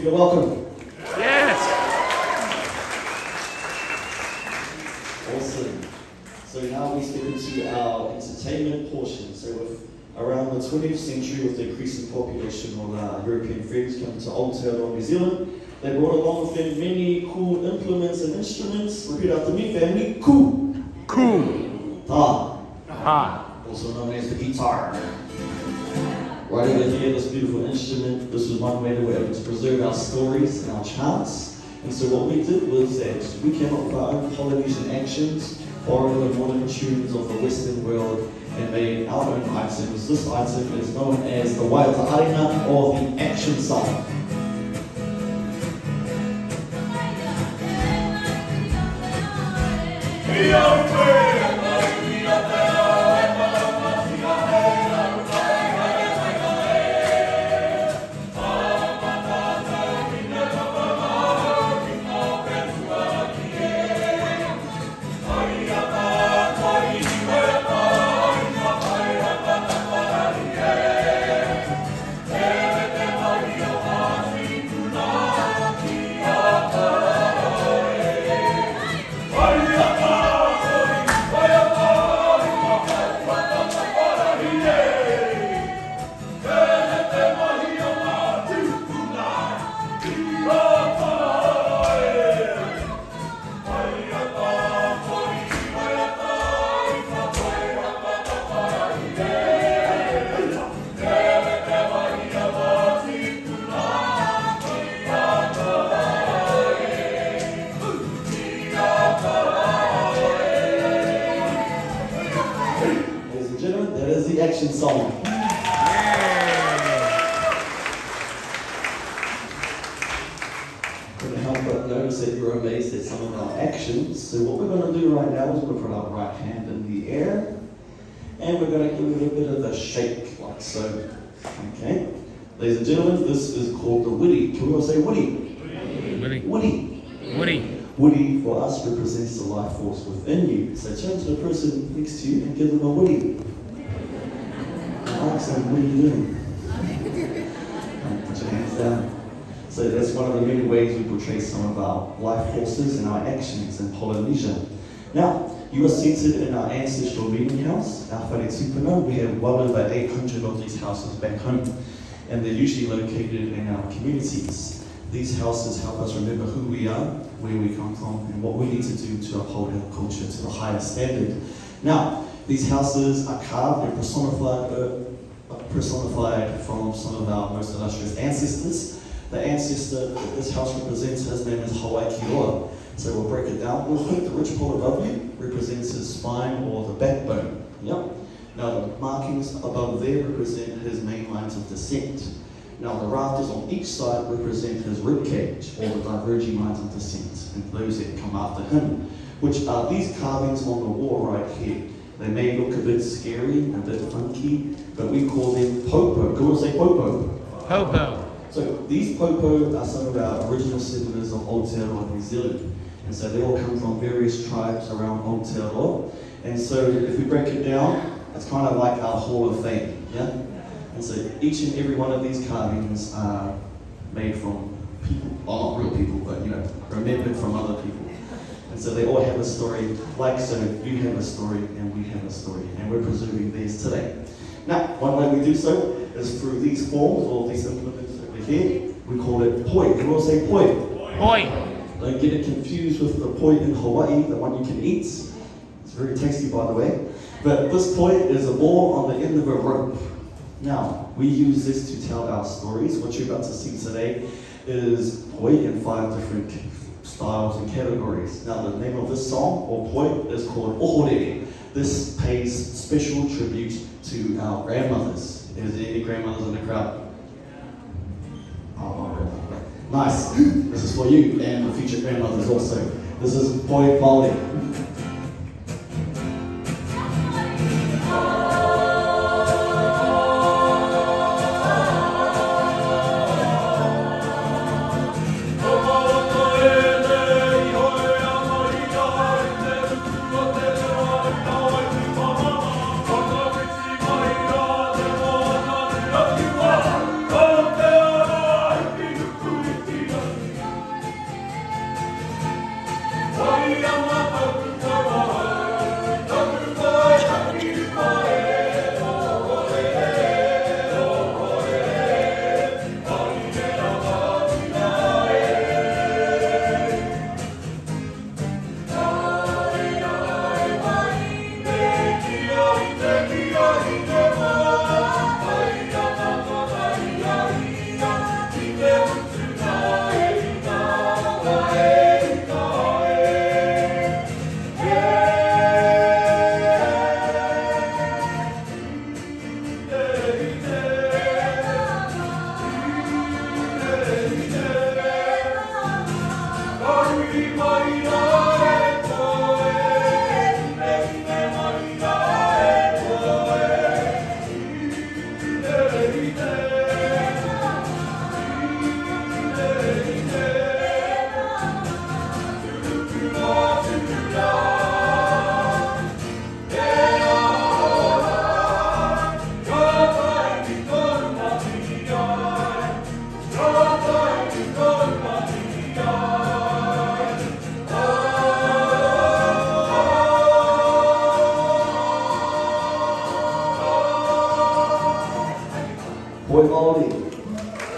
You're welcome. Yes. Awesome. So now we step into our entertainment portion. So with around the 20th century, with the increasing population of European friends coming to Aotearoa, New Zealand, they brought along with them many cool implements and instruments. Repeat after me, family. Ku. Ku. Ta. Ha. Also known as the guitar. Right over here, this beautiful instrument. This was one way that we were able to preserve our stories and our chants. And so what we did was that we came up with our own Polynesian actions, borrowed the modern tunes of the Western world, and made our own items. This item is known as the Waiata or the action song. Action song. Couldn't help but notice that you're amazed at some of our actions. So what we're going to do right now is we're going to put our right hand in the air and we're going to give it a bit of a shake like so. Okay? Ladies and gentlemen, this is called the Woody. Can we all say Woody? Woody. Woody. Woody. Woody for us represents the life force within you. So turn to the person next to you and give them a Woody. Ask them, what are you doing? Put your hands down. So that's one of the many ways we portray some of our life forces and our actions in Polynesia. Now, you are seated in our ancestral meeting house, our whare tupuna. We have well over 800 of these houses back home, and they're usually located in our communities. These houses help us remember who we are, where we come from, and what we need to do to uphold our culture to the highest standard. Now, these houses are carved and personified from some of our most illustrious ancestors. The ancestor that this house represents, his name is Aeoteroan. So we'll break it down real quick. The ridge pole above you represents his spine or the backbone. Yep. Now the markings above there represent his main lines of descent. Now the rafters on each side represent his rib cage or the diverging lines of descent, and those that come after him, which are these carvings on the wall right here. They may look a bit scary, a bit funky, but we call them popo. Come on, say popo. Popo. So these popo are some of our original settlers of Aotearoa, New Zealand. And so they all come from various tribes around Aotearoa. And so if we break it down, it's kind of like our Hall of Fame, yeah? And so each and every one of these carvings are made from people, well, not real people, but remembered from other people. And so they all have a story, like so you have a story and we have a story, and we're preserving theirs today. Now, one way we do so is through these forms or these implements over here. We call it poi. Can we all say poi? Poi. Don't get it confused with the poi in Hawaii, the one you can eat. It's very tasty, by the way. But this poi is a ball on the end of a rope. Now, we use this to tell our stories. What you're about to see today is poi in 5 different styles and categories. Now, the name of this song, or poi, is called Ohore. This pays special tribute to our grandmothers. Is there any grandmothers in the crowd? Oh, nice. This is for you and the future grandmothers also. This is poi Māori. Poi Māori.